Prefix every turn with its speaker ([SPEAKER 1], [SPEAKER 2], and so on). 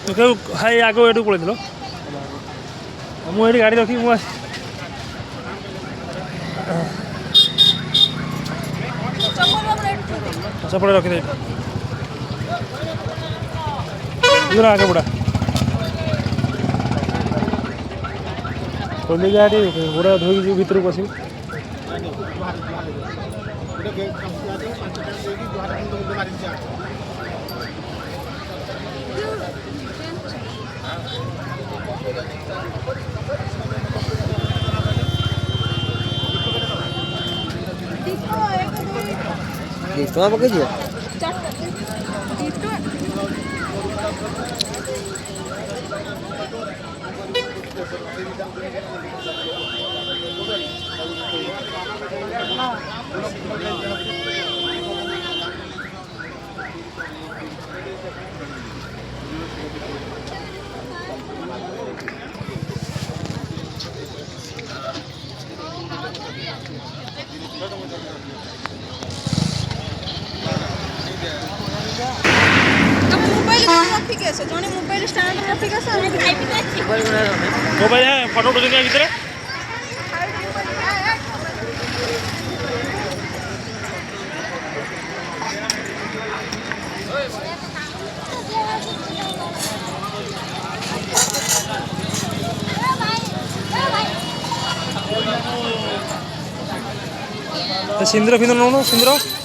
[SPEAKER 1] high आगे ये पड़े मुझे गाड़ी रखी मुझे चपड़े रखी आगे बुढ़ा खोली गाड़ी बुढ़ा धोई भर पशु
[SPEAKER 2] टका पकड़ दिया
[SPEAKER 3] मोबाइल स्टैंड रखी
[SPEAKER 1] मोबाइल फोटो उठा भर सिंदूर फिंदूर नौ सिंदूर